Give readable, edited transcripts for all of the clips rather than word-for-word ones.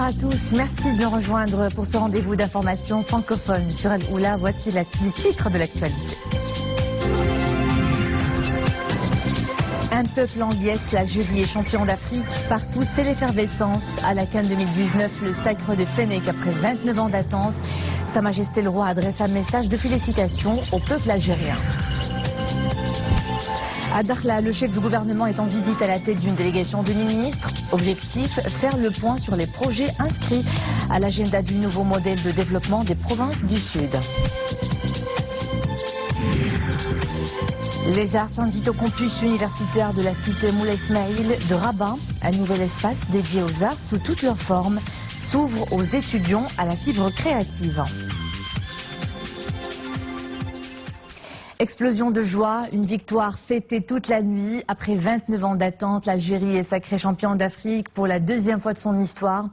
à tous, merci de nous rejoindre pour ce rendez-vous d'information francophone sur Al-Oula. Voici les titres de l'actualité. Un peuple en liesse, l'Algérie est champion d'Afrique. Partout, c'est l'effervescence. À la CAN 2019, le sacre de Fennec après 29 ans d'attente. Sa Majesté le Roi adresse un message de félicitations au peuple algérien. À Dakhla, le chef du gouvernement est en visite à la tête d'une délégation de ministres. Objectif, faire le point sur les projets inscrits à l'agenda du nouveau modèle de développement des provinces du Sud. Les arts s'invitent au campus universitaire de la cité Moulay Ismaïl de Rabat. Un nouvel espace dédié aux arts sous toutes leurs formes s'ouvre aux étudiants à la fibre créative. Explosion de joie, une victoire fêtée toute la nuit. Après 29 ans d'attente, l'Algérie est sacrée championne d'Afrique pour la deuxième fois de son histoire.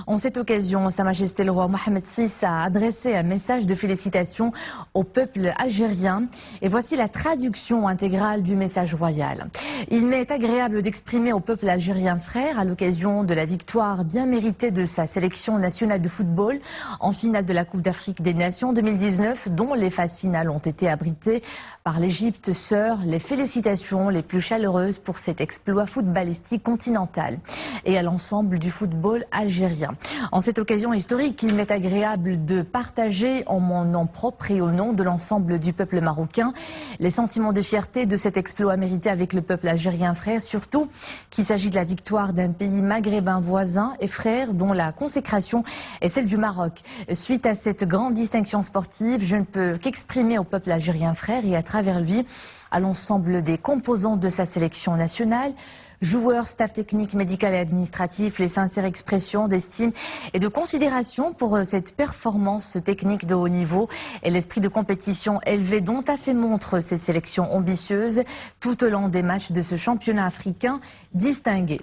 En cette occasion, Sa Majesté le Roi Mohamed VI a adressé un message de félicitations au peuple algérien. Et voici la traduction intégrale du message royal. Il m'est agréable d'exprimer au peuple algérien frère, à l'occasion de la victoire bien méritée de sa sélection nationale de football en finale de la Coupe d'Afrique des Nations 2019, dont les phases finales ont été abritées par l'Égypte sœur, les félicitations les plus chaleureuses pour cet exploit footballistique continental et à l'ensemble du football algérien. En cette occasion historique, il m'est agréable de partager en mon nom propre et au nom de l'ensemble du peuple marocain les sentiments de fierté de cet exploit mérité avec le peuple algérien frère, surtout qu'il s'agit de la victoire d'un pays maghrébin voisin et frère dont la consécration est celle du Maroc. Suite à cette grande distinction sportive, je ne peux qu'exprimer au peuple algérien frère et à travers lui à l'ensemble des composants de sa sélection nationale, joueurs, staff technique, médical et administratif, les sincères expressions d'estime et de considération pour cette performance technique de haut niveau et l'esprit de compétition élevé dont a fait montre cette sélection ambitieuse tout au long des matchs de ce championnat africain distingué.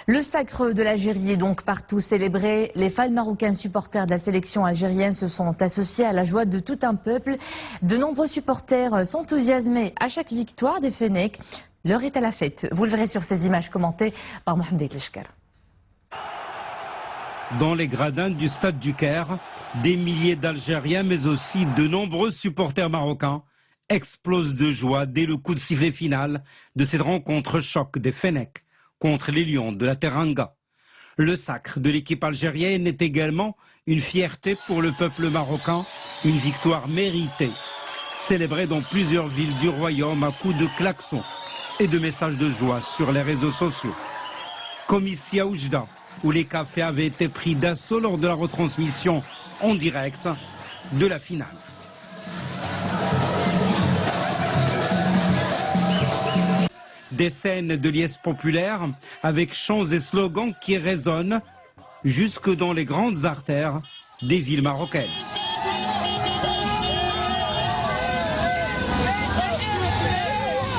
Le sacre de l'Algérie est donc partout célébré. Les fans marocains supporters de la sélection algérienne se sont associés à la joie de tout un peuple. De nombreux supporters sont enthousiasmés à chaque victoire des Fennecs. L'heure est à la fête. Vous le verrez sur ces images commentées par Mohamed Etleshkar. Dans les gradins du stade du Caire, des milliers d'Algériens, mais aussi de nombreux supporters marocains explosent de joie dès le coup de sifflet final de cette rencontre choc des Fennecs contre les Lions de la Teranga. Le sacre de l'équipe algérienne est également une fierté pour le peuple marocain, une victoire méritée, célébrée dans plusieurs villes du royaume à coups de klaxons et de messages de joie sur les réseaux sociaux. Comme ici à Oujda, où les cafés avaient été pris d'assaut lors de la retransmission en direct de la finale. Des scènes de liesse populaire avec chants et slogans qui résonnent jusque dans les grandes artères des villes marocaines.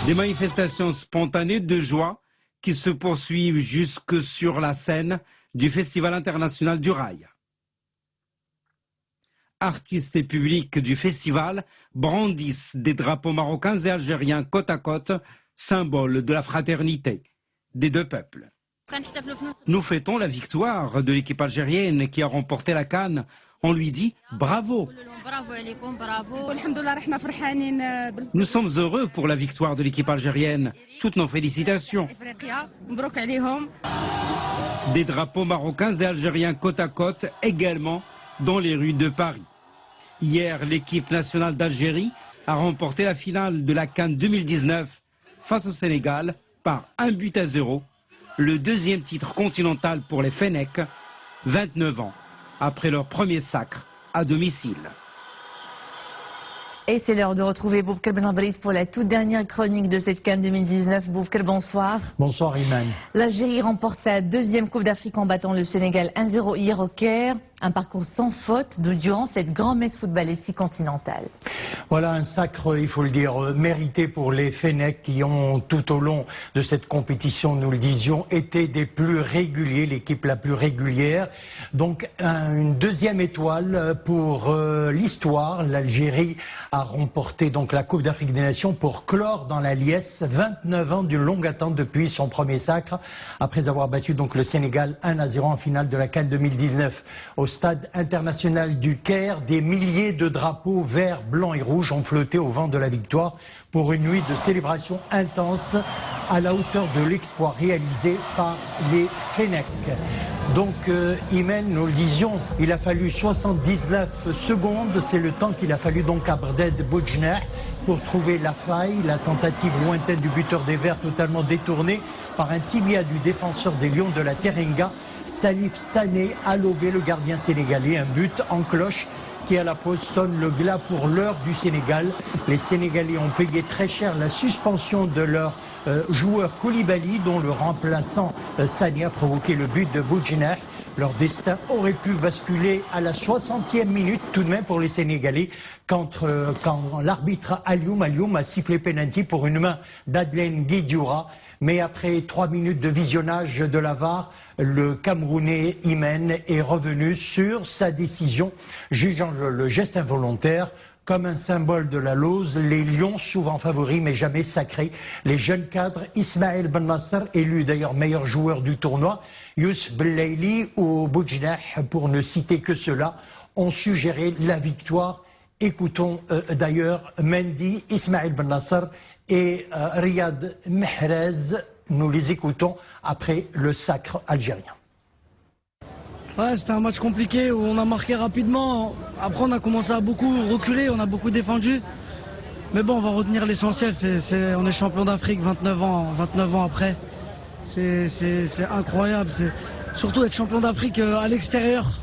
Des manifestations spontanées de joie qui se poursuivent jusque sur la scène du Festival international du rail. Artistes et publics du festival brandissent des drapeaux marocains et algériens côte à côte, symbole de la fraternité des deux peuples. Nous fêtons la victoire de l'équipe algérienne qui a remporté la CAN. On lui dit bravo. Nous sommes heureux pour la victoire de l'équipe algérienne. Toutes nos félicitations. Des drapeaux marocains et algériens côte à côte également dans les rues de Paris. Hier, l'équipe nationale d'Algérie a remporté la finale de la CAN 2019 face au Sénégal par 1-0, le deuxième titre continental pour les Fennecs, 29 ans après leur premier sacre à domicile. Et c'est l'heure de retrouver Boubkir Benabris pour la toute dernière chronique de cette CAN 2019. Boubkir, bonsoir. Bonsoir Iman. L'Algérie remporte sa deuxième Coupe d'Afrique en battant le Sénégal 1-0 hier au Caire. Un parcours sans faute durant cette grand-messe footballistique continentale. Voilà un sacre, il faut le dire, mérité pour les Fennecs qui ont tout au long de cette compétition, nous le disions, été des plus réguliers, l'équipe la plus régulière. Donc une deuxième étoile pour l'histoire. L'Algérie a remporté donc la Coupe d'Afrique des Nations pour clore dans la liesse 29 ans d'une longue attente depuis son premier sacre, après avoir battu donc le Sénégal 1-0 en finale de la CAN 2019. Au stade international du Caire, des milliers de drapeaux verts, blancs et rouges ont flotté au vent de la victoire pour une nuit de célébration intense à la hauteur de l'exploit réalisé par les Fennecs. Donc Imen, nous le disions, il a fallu 79 secondes, c'est le temps qu'il a fallu donc à Brded Boujneh pour trouver la faille, la tentative lointaine du buteur des Verts totalement détournée par un tibia du défenseur des Lions de la Teranga, Salif Sané a lobé le gardien sénégalais, un but en cloche qui à la pause sonne le glas pour l'heure du Sénégal. Les Sénégalais ont payé très cher la suspension de leur joueur Koulibaly, dont le remplaçant Sané a provoqué le but de Boujneh. Leur destin aurait pu basculer à la 60e minute tout de même pour les Sénégalais quand l'arbitre Alioum a sifflé pénalty pour une main d'Adlène Guedioura. Mais après 3 minutes de visionnage de la VAR, le Camerounais Imen est revenu sur sa décision, jugeant le geste involontaire comme un symbole de la lose. Les Lions, souvent favoris mais jamais sacrés. Les jeunes cadres Ismaël Ben Nasser, élu d'ailleurs meilleur joueur du tournoi, Youssef Belaili ou Boujneh, pour ne citer que cela, ont suggéré la victoire. Écoutons d'ailleurs Mendy, Ismaël Ben Nasser et Riyad Mahrez. Nous les écoutons après le sacre algérien. Ouais, c'était un match compliqué où on a marqué rapidement. Après, on a commencé à beaucoup reculer, on a beaucoup défendu. Mais bon, on va retenir l'essentiel. On est champion d'Afrique 29 ans après. C'est incroyable. Surtout être champion d'Afrique à l'extérieur.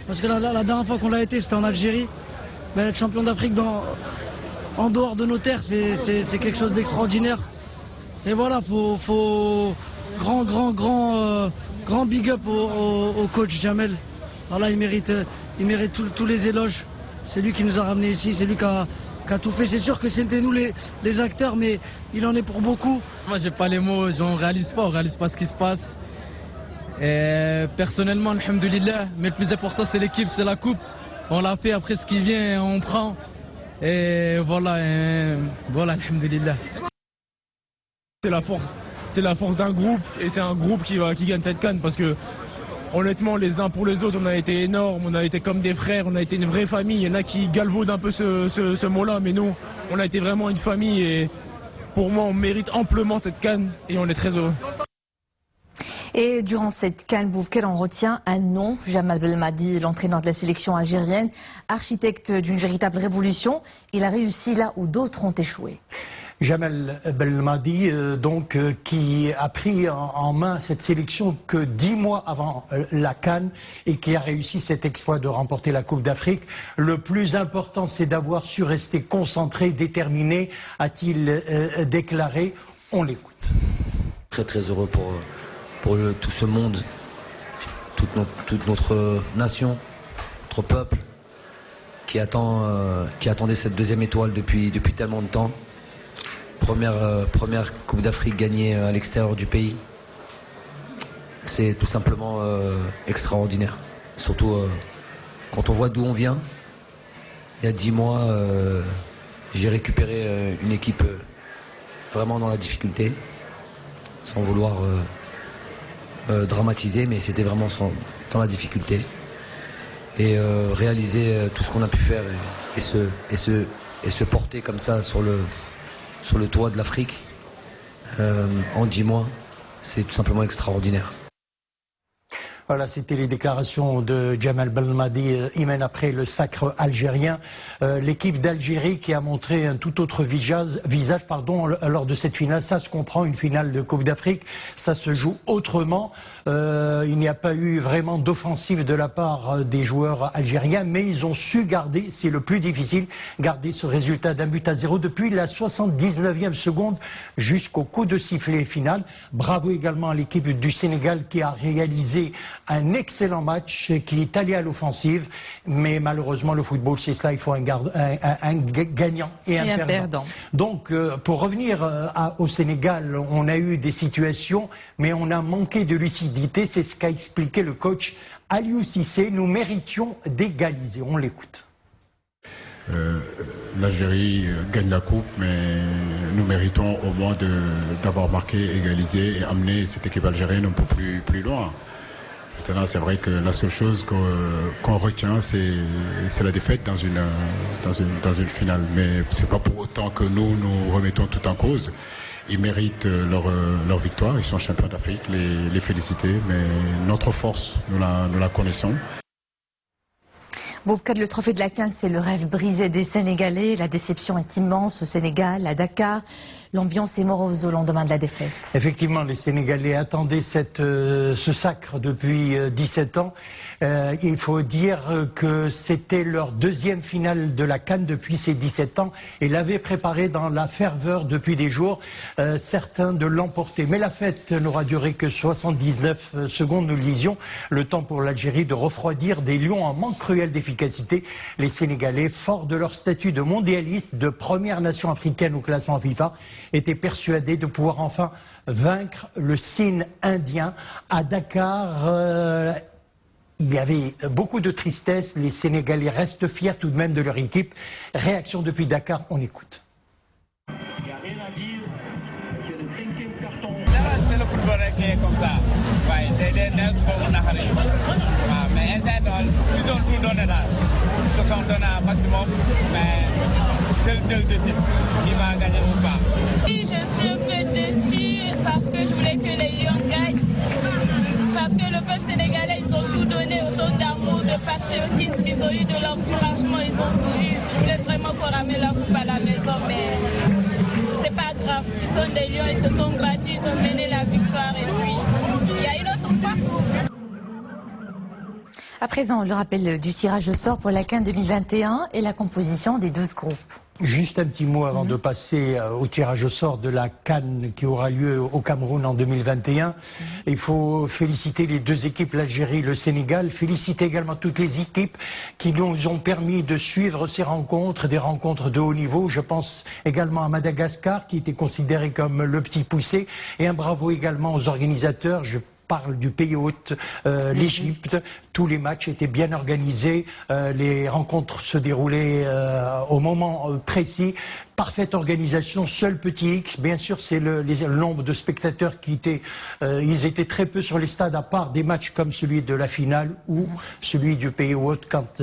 Parce que la dernière fois qu'on l'a été, c'était en Algérie. Mais être champion d'Afrique en dehors de nos terres, c'est quelque chose d'extraordinaire. Et voilà, faut grand big up au coach Jamel. Alors là, il mérite tous les éloges. C'est lui qui nous a ramenés ici, c'est lui qui a tout fait. C'est sûr que c'était nous les acteurs, mais il en est pour beaucoup. Moi, j'ai pas les mots, on réalise pas ce qui se passe. Et personnellement, alhamdoulilah, mais le plus important, c'est l'équipe, c'est la coupe. On l'a fait, après ce qui vient, on prend. Et voilà, alhamdoulilah. C'est la force d'un groupe, et c'est un groupe qui gagne cette CAN, parce que honnêtement, les uns pour les autres, on a été énormes, on a été comme des frères, on a été une vraie famille. Il y en a qui galvaudent un peu ce mot-là, mais nous, on a été vraiment une famille, et pour moi, on mérite amplement cette CAN, et on est très heureux. Et durant cette CAN, Boubacar, on retient un nom, Jamal Belmadi, l'entraîneur de la sélection algérienne, architecte d'une véritable révolution. Il a réussi là où d'autres ont échoué. Jamal Belmadi, qui a pris en main cette sélection que 10 mois avant la CAN et qui a réussi cet exploit de remporter la Coupe d'Afrique. Le plus important, c'est d'avoir su rester concentré, déterminé, a-t-il déclaré. On l'écoute. Très très heureux pour tout ce monde, toute notre nation, notre peuple qui attendait cette deuxième étoile depuis tellement de temps. Première Coupe d'Afrique gagnée à l'extérieur du pays. C'est tout simplement extraordinaire. Surtout quand on voit d'où on vient. Il y a 10 mois, j'ai récupéré une équipe vraiment dans la difficulté, sans vouloir dramatiser, mais c'était vraiment dans la difficulté. Et réaliser tout ce qu'on a pu faire et se porter comme ça sur le toit de l'Afrique en 10 mois, c'est tout simplement extraordinaire. Voilà, c'était les déclarations de Jamal Belmadi, Imen, après le sacre algérien. L'équipe d'Algérie qui a montré un tout autre visage lors de cette finale. Ça se comprend, une finale de Coupe d'Afrique, ça se joue autrement. Il n'y a pas eu vraiment d'offensive de la part des joueurs algériens, mais ils ont su garder, c'est le plus difficile, garder ce résultat d'1-0 depuis la 79e seconde jusqu'au coup de sifflet final. Bravo également à l'équipe du Sénégal qui a réalisé un excellent match qui est allé à l'offensive, mais malheureusement le football c'est cela, il faut un gagnant et un perdant. Donc pour revenir au Sénégal, on a eu des situations, mais on a manqué de lucidité, c'est ce qu'a expliqué le coach Aliou Cissé. Nous méritions d'égaliser, on l'écoute. L'Algérie gagne la coupe, mais nous méritons au moins d'avoir marqué, égalisé et amené cette équipe algérienne un peu plus loin. Maintenant, c'est vrai que la seule chose qu'on retient, c'est la défaite dans une finale. Mais c'est pas pour autant que nous remettons tout en cause. Ils méritent leur victoire, ils sont champions d'Afrique, les féliciter, mais notre force, nous la connaissons. Bon, le trophée de la CAN, c'est le rêve brisé des Sénégalais. La déception est immense au Sénégal, à Dakar. L'ambiance est morose au lendemain de la défaite. Effectivement, les Sénégalais attendaient ce sacre depuis 17 ans. Il faut dire que c'était leur deuxième finale de la CAN depuis ces 17 ans et l'avaient préparé dans la ferveur depuis des jours, certains de l'emporter. Mais la fête n'aura duré que 79 secondes, nous le disions. Le temps pour l'Algérie de refroidir des lions en manque cruel d'efficacité. Les Sénégalais, forts de leur statut de mondialistes, de première nation africaine au classement FIFA, étaient persuadés de pouvoir enfin vaincre le cygne indien. À Dakar, il y avait beaucoup de tristesse. Les Sénégalais restent fiers tout de même de leur équipe. Réaction depuis Dakar, on écoute. Il n'y a rien à dire. C'est le 5e carton. C'est le football qui est comme ça. Mais ils ont tout donné là. Ils se sont donnés un maximum. Mais c'est le décide qui va gagner ou pas. Oui, je suis un peu déçue parce que je voulais que les Lions gagnent. Parce que le peuple sénégalais, ils ont tout donné, autant d'amour, de patriotisme. Ils ont eu de l'encouragement, ils ont tout eu. Je voulais vraiment qu'on ramène la coupe à la maison, mais c'est pas grave. Ils sont des Lions, ils se sont battus, ils ont mené la victoire et puis il y a une autre fois. À présent, le rappel du tirage au sort pour la CAN 2021 et la composition des 12 groupes. Juste un petit mot avant de passer au tirage au sort de la CAN qui aura lieu au Cameroun en 2021. Il faut féliciter les deux équipes, l'Algérie et le Sénégal. Féliciter également toutes les équipes qui nous ont permis de suivre ces rencontres, des rencontres de haut niveau. Je pense également à Madagascar qui était considéré comme le petit poussé. Et un bravo également aux organisateurs. Je parle du pays hôte, l'Égypte. Tous les matchs étaient bien organisés, les rencontres se déroulaient au moment précis. Parfaite organisation, seul petit X, bien sûr c'est le nombre de spectateurs qui étaient, ils étaient très peu sur les stades à part des matchs comme celui de la finale ou celui du pays hôte quand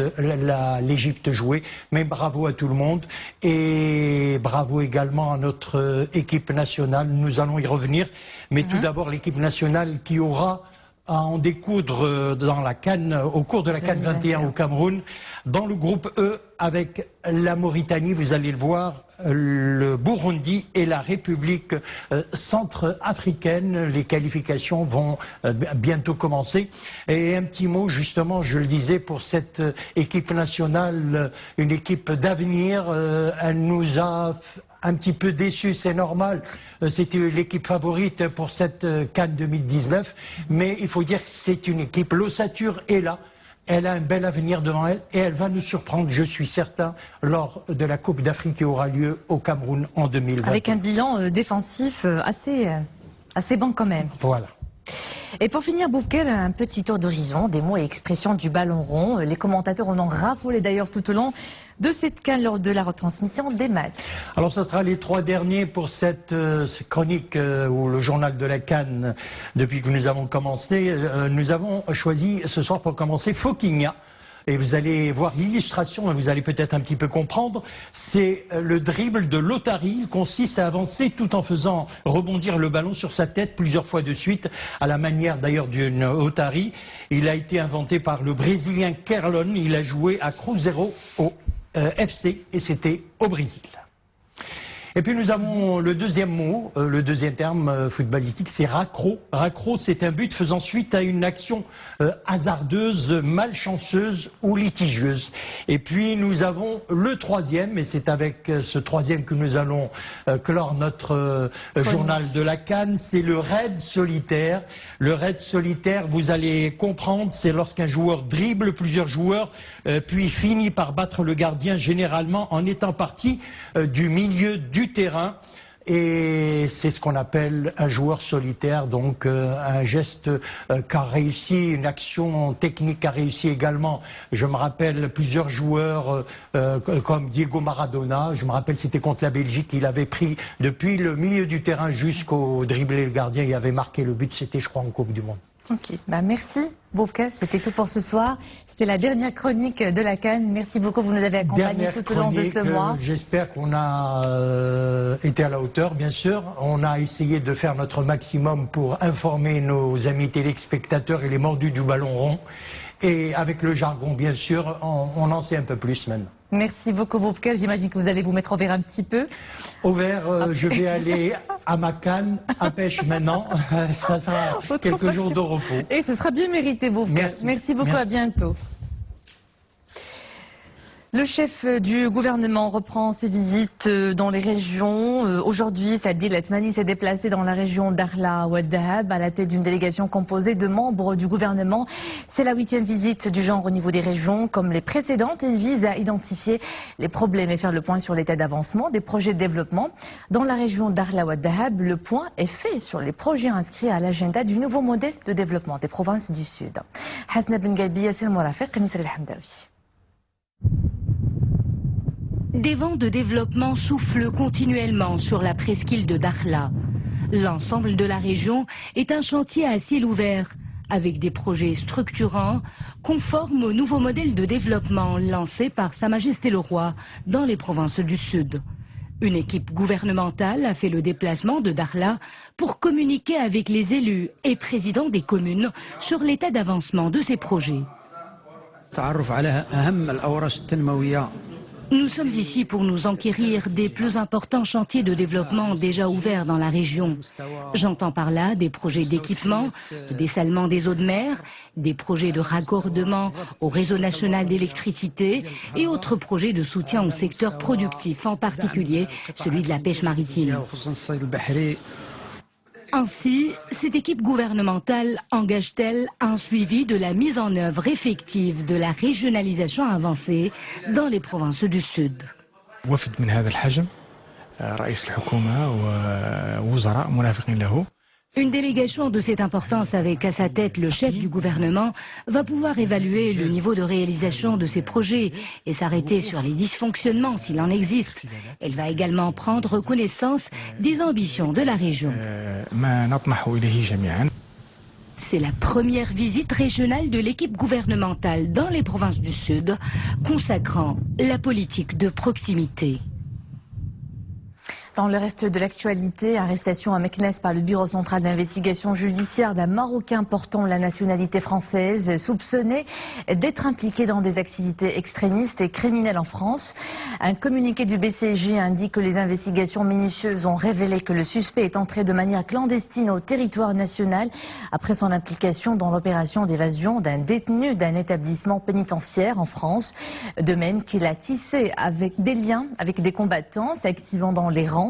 l'Égypte jouait. Mais bravo à tout le monde et bravo également à notre équipe nationale, nous allons y revenir. Mais tout d'abord l'équipe nationale qui aura à en découdre dans la CAN, au cours de la CAN 21 au Cameroun, dans le groupe E avec la Mauritanie, vous allez le voir, le Burundi et la République centrafricaine. Les qualifications vont bientôt commencer. Et un petit mot justement, je le disais, pour cette équipe nationale, une équipe d'avenir, elle nous a un petit peu déçu, c'est normal. C'était l'équipe favorite pour cette CAN 2019. Mais il faut dire que c'est une équipe, l'ossature est là. Elle a un bel avenir devant elle et elle va nous surprendre, je suis certain, lors de la Coupe d'Afrique qui aura lieu au Cameroun en 2020. Avec un bilan défensif assez bon quand même. Voilà. Et pour finir, Boubacar, un petit tour d'horizon, des mots et expressions du ballon rond. Les commentateurs en ont raffolé d'ailleurs tout au long de cette CAN lors de la retransmission des matchs. Alors ça sera les 3 derniers pour cette chronique ou le journal de la CAN depuis que nous avons commencé. Nous avons choisi ce soir pour commencer Fokinha. Et vous allez voir l'illustration, vous allez peut-être un petit peu comprendre. C'est le dribble de Lotari. Il consiste à avancer tout en faisant rebondir le ballon sur sa tête plusieurs fois de suite, à la manière d'ailleurs d'une Otari. Il a été inventé par le Brésilien Kerlon. Il a joué à Cruzeiro au FC et c'était au Brésil. Et puis nous avons le deuxième mot, le deuxième terme footballistique, c'est raccro. Raccro, c'est un but faisant suite à une action hasardeuse, malchanceuse ou litigieuse. Et puis nous avons le troisième, et c'est avec ce troisième que nous allons clore notre journal de la CAN, c'est le raid solitaire. Le raid solitaire, vous allez comprendre, c'est lorsqu'un joueur dribble plusieurs joueurs, puis finit par battre le gardien, généralement en étant parti du milieu du terrain, et c'est ce qu'on appelle un joueur solitaire, donc un geste qu'a réussi, une action technique qu'a réussi également. Je me rappelle plusieurs joueurs comme Diego Maradona, je me rappelle c'était contre la Belgique, il avait pris depuis le milieu du terrain jusqu'au dribbler le gardien, il avait marqué le but, c'était je crois en Coupe du Monde. Ok, merci Boubkal, c'était tout pour ce soir. C'était la dernière chronique de la CAN. Merci beaucoup, vous nous avez accompagnés tout au long de ce mois. J'espère qu'on a été à la hauteur, bien sûr. On a essayé de faire notre maximum pour informer nos amis téléspectateurs et les mordus du ballon rond. Et avec le jargon, bien sûr, on en sait un peu plus maintenant. Merci beaucoup Boubkal, j'imagine que vous allez vous mettre au vert un petit peu. Au vert, je vais aller à ma canne, à pêche maintenant. Ça sera quelques jours de repos. Et ce sera bien mérité Boubkal. Merci beaucoup, à bientôt. Le chef du gouvernement reprend ses visites dans les régions. Aujourd'hui, Saadil Atmani s'est déplacé dans la région d'Arla Ouad Dahab à la tête d'une délégation composée de membres du gouvernement. C'est la 8e visite du genre au niveau des régions. Comme les précédentes, il vise à identifier les problèmes et faire le point sur l'état d'avancement des projets de développement. Dans la région d'Arla Ouad Dahab, le point est fait sur les projets inscrits à l'agenda du nouveau modèle de développement des provinces du Sud. Hasna Ben Gabi, Yassir Mourafiq, Nisr El-Hamdawi. Des vents de développement soufflent continuellement sur la presqu'île de Dakhla. L'ensemble de la région est un chantier à ciel ouvert, avec des projets structurants, conformes au nouveau modèle de développement lancé par Sa Majesté le Roi dans les provinces du Sud. Une équipe gouvernementale a fait le déplacement de Dakhla pour communiquer avec les élus et présidents des communes sur l'état d'avancement de ces projets. Nous sommes ici pour nous enquérir des plus importants chantiers de développement déjà ouverts dans la région. J'entends par là des projets d'équipement, de dessalement des eaux de mer, des projets de raccordement au réseau national d'électricité et autres projets de soutien au secteur productif, en particulier celui de la pêche maritime. Ainsi, cette équipe gouvernementale engage-t-elle un suivi de la mise en œuvre effective de la régionalisation avancée dans les provinces du Sud. Une délégation de cette importance avec à sa tête le chef du gouvernement va pouvoir évaluer le niveau de réalisation de ces projets et s'arrêter sur les dysfonctionnements s'il en existe. Elle va également prendre connaissance des ambitions de la région. C'est la première visite régionale de l'équipe gouvernementale dans les provinces du Sud, consacrant la politique de proximité. Dans le reste de l'actualité, arrestation à Meknès par le Bureau central d'investigation judiciaire d'un Marocain portant la nationalité française, soupçonné d'être impliqué dans des activités extrémistes et criminelles en France. Un communiqué du BCJ indique que les investigations minutieuses ont révélé que le suspect est entré de manière clandestine au territoire national après son implication dans l'opération d'évasion d'un détenu d'un établissement pénitentiaire en France. De même qu'il a tissé avec des liens avec des combattants s'activant dans les rangs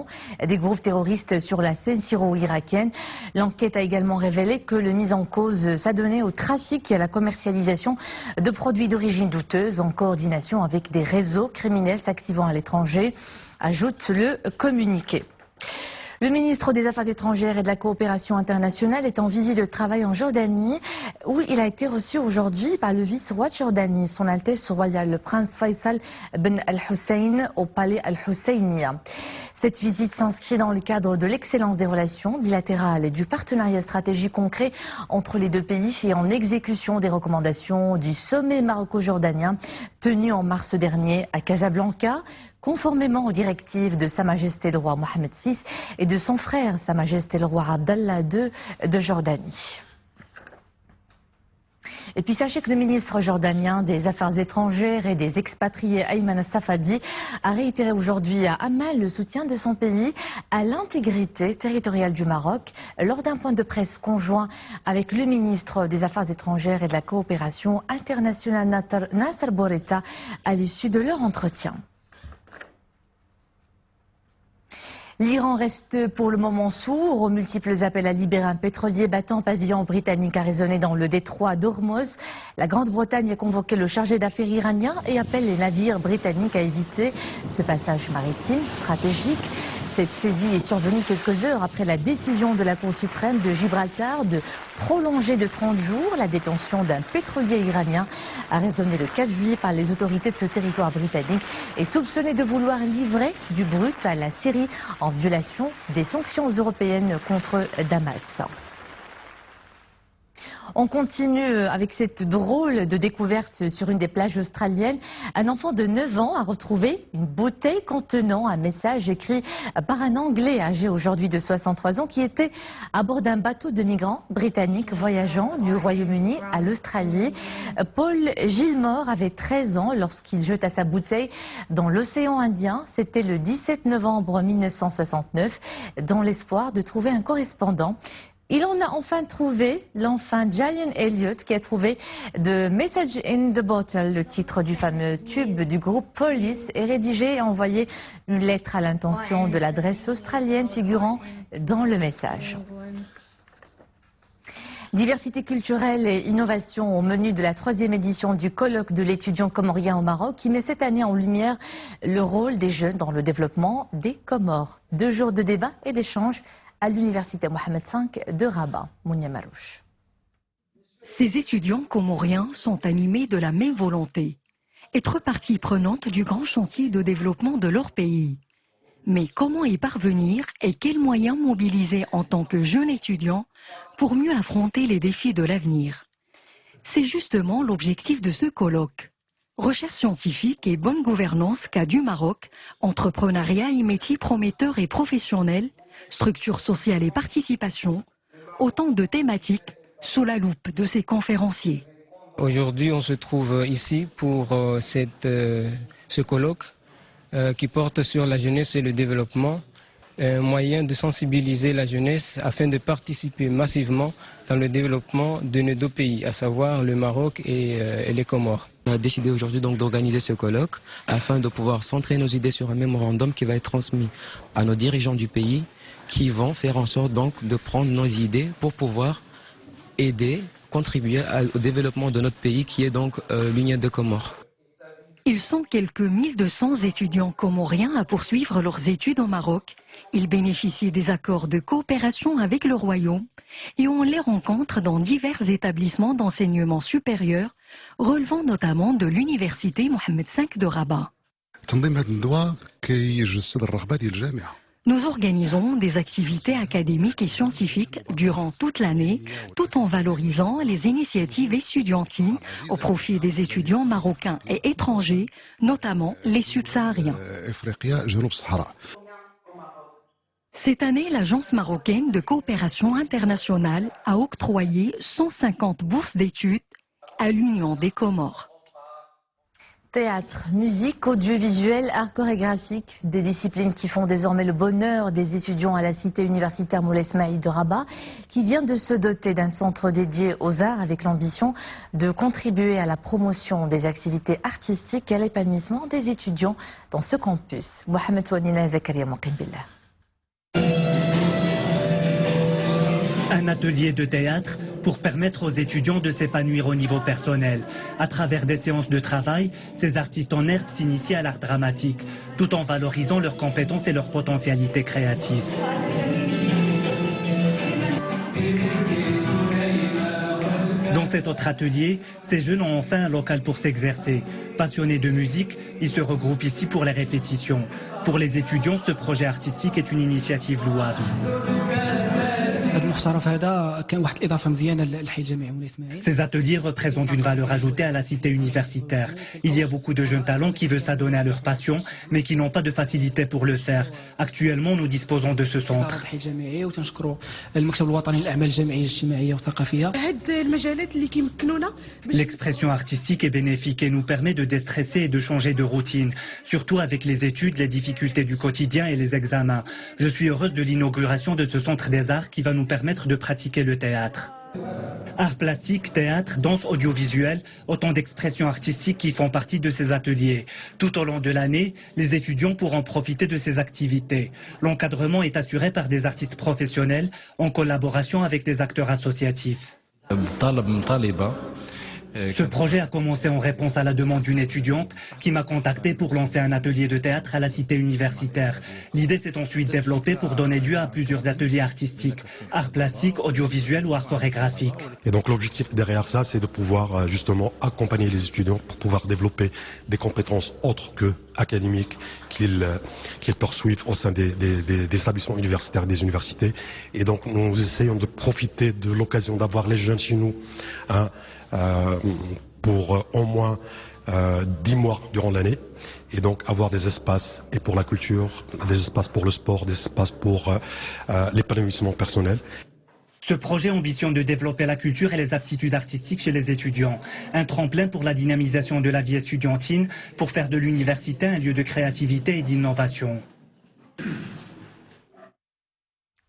des groupes terroristes sur la scène syro-irakienne. L'enquête a également révélé que le mis en cause s'adonnait au trafic et à la commercialisation de produits d'origine douteuse en coordination avec des réseaux criminels s'activant à l'étranger, ajoute le communiqué. Le ministre des Affaires étrangères et de la coopération internationale est en visite de travail en Jordanie, où il a été reçu aujourd'hui par le vice-roi de Jordanie, son Altesse royale, le prince Faisal Ben Al-Hussein, au palais Al-Husseinia. Cette visite s'inscrit dans le cadre de l'excellence des relations bilatérales et du partenariat stratégique concret entre les deux pays et en exécution des recommandations du sommet maroco-jordanien tenu en mars dernier à Casablanca, conformément aux directives de Sa Majesté le roi Mohammed VI et de son frère Sa Majesté le roi Abdallah II de Jordanie. Et puis sachez que le ministre jordanien des Affaires étrangères et des expatriés Ayman As-Safadi a réitéré aujourd'hui à Amman le soutien de son pays à l'intégrité territoriale du Maroc lors d'un point de presse conjoint avec le ministre des Affaires étrangères et de la coopération internationale Nasser Bourita à l'issue de leur entretien. L'Iran reste pour le moment sourd aux multiples appels à libérer un pétrolier battant pavillon britannique a résonné dans le détroit d'Ormuz. La Grande-Bretagne a convoqué le chargé d'affaires iranien et appelle les navires britanniques à éviter ce passage maritime stratégique. Cette saisie est survenue quelques heures après la décision de la Cour suprême de Gibraltar de prolonger de 30 jours la détention d'un pétrolier iranien, arraisonné le 4 juillet par les autorités de ce territoire britannique et soupçonné de vouloir livrer du brut à la Syrie en violation des sanctions européennes contre Damas. On continue avec cette drôle de découverte sur une des plages australiennes. Un enfant de 9 ans a retrouvé une bouteille contenant un message écrit par un Anglais âgé aujourd'hui de 63 ans qui était à bord d'un bateau de migrants britanniques voyageant du Royaume-Uni à l'Australie. Paul Gilmore avait 13 ans lorsqu'il jeta sa bouteille dans l'océan Indien. C'était le 17 novembre 1969 dans l'espoir de trouver un correspondant. Il en a enfin trouvé, l'enfant Giant Elliott, qui a trouvé The Message in the Bottle, le titre du fameux tube du groupe Police, et rédigé et envoyé une lettre à l'intention de l'adresse australienne figurant dans le message. Diversité culturelle et innovation au menu de la 3e édition du colloque de l'étudiant comorien au Maroc qui met cette année en lumière le rôle des jeunes dans le développement des Comores. 2 jours de débat et d'échanges à l'université Mohamed V de Rabat. Mounia Marouche. Ces étudiants comoriens sont animés de la même volonté, être partie prenante du grand chantier de développement de leur pays. Mais comment y parvenir et quels moyens mobiliser en tant que jeunes étudiants pour mieux affronter les défis de l'avenir? C'est justement l'objectif de ce colloque. Recherche scientifique et bonne gouvernance qu'a du Maroc, entrepreneuriat et métiers prometteurs et professionnels, structure sociale et participation, autant de thématiques sous la loupe de ces conférenciers. Aujourd'hui, on se trouve ici pour ce colloque qui porte sur la jeunesse et le développement, un moyen de sensibiliser la jeunesse afin de participer massivement dans le développement de nos 2 pays, à savoir le Maroc et les Comores. On a décidé aujourd'hui donc d'organiser ce colloque afin de pouvoir centrer nos idées sur un mémorandum qui va être transmis à nos dirigeants du pays qui vont faire en sorte donc de prendre nos idées pour pouvoir aider, contribuer au développement de notre pays qui est donc l'Union des Comores. Ils sont quelques 1200 étudiants comoriens à poursuivre leurs études au Maroc. Ils bénéficient des accords de coopération avec le Royaume et on les rencontre dans divers établissements d'enseignement supérieur, relevant notamment de l'université Mohamed V de Rabat. Nous organisons des activités académiques et scientifiques durant toute l'année, tout en valorisant les initiatives estudiantines au profit des étudiants marocains et étrangers, notamment les subsahariens. Cette année, l'Agence marocaine de coopération internationale a octroyé 150 bourses d'études à l'Union des Comores. Théâtre, musique, audiovisuel, art chorégraphique, des disciplines qui font désormais le bonheur des étudiants à la cité universitaire Moulay Ismaïl de Rabat, qui vient de se doter d'un centre dédié aux arts avec l'ambition de contribuer à la promotion des activités artistiques et à l'épanouissement des étudiants dans ce campus. Mohamed Ouanina Zakaria Mouqimbillah. Un atelier de théâtre pour permettre aux étudiants de s'épanouir au niveau personnel. À travers des séances de travail, ces artistes en herbe s'initient à l'art dramatique, tout en valorisant leurs compétences et leur potentialité créative. Dans cet autre atelier, ces jeunes ont enfin un local pour s'exercer. Passionnés de musique, ils se regroupent ici pour les répétitions. Pour les étudiants, ce projet artistique est une initiative louable. Ces ateliers représentent une valeur ajoutée à la cité universitaire. Il y a beaucoup de jeunes talents qui veulent s'adonner à leur passion, mais qui n'ont pas de facilité pour le faire. Actuellement, nous disposons de ce centre. L'expression artistique est bénéfique et nous permet de déstresser et de changer de routine, surtout avec les études, les difficultés du quotidien et les examens. Je suis heureuse de l'inauguration de ce centre des arts qui va nous permettre de pratiquer le théâtre. Arts plastiques, théâtre, danse audiovisuelle, autant d'expressions artistiques qui font partie de ces ateliers. Tout au long de l'année, les étudiants pourront profiter de ces activités. L'encadrement est assuré par des artistes professionnels en collaboration avec des acteurs associatifs. Ce projet a commencé en réponse à la demande d'une étudiante qui m'a contacté pour lancer un atelier de théâtre à la cité universitaire. L'idée s'est ensuite développée pour donner lieu à plusieurs ateliers artistiques, arts plastiques, audiovisuels ou arts chorégraphiques. Et donc l'objectif derrière ça, c'est de pouvoir justement accompagner les étudiants pour pouvoir développer des compétences autres que académiques qu'ils poursuivent au sein des établissements universitaires, des universités. Et donc nous essayons de profiter de l'occasion d'avoir les jeunes chez nous, pour au moins 10 mois durant l'année, et donc avoir des espaces et pour la culture, des espaces pour le sport, des espaces pour l'épanouissement personnel. Ce projet ambitionne de développer la culture et les aptitudes artistiques chez les étudiants. Un tremplin pour la dynamisation de la vie estudiantine, pour faire de l'université un lieu de créativité et d'innovation.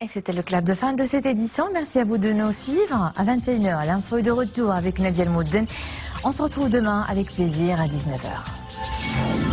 Et c'était le clap de fin de cette édition. Merci à vous de nous suivre. À 21h, l'info est de retour avec Nadia El Moudden. On se retrouve demain avec plaisir à 19h.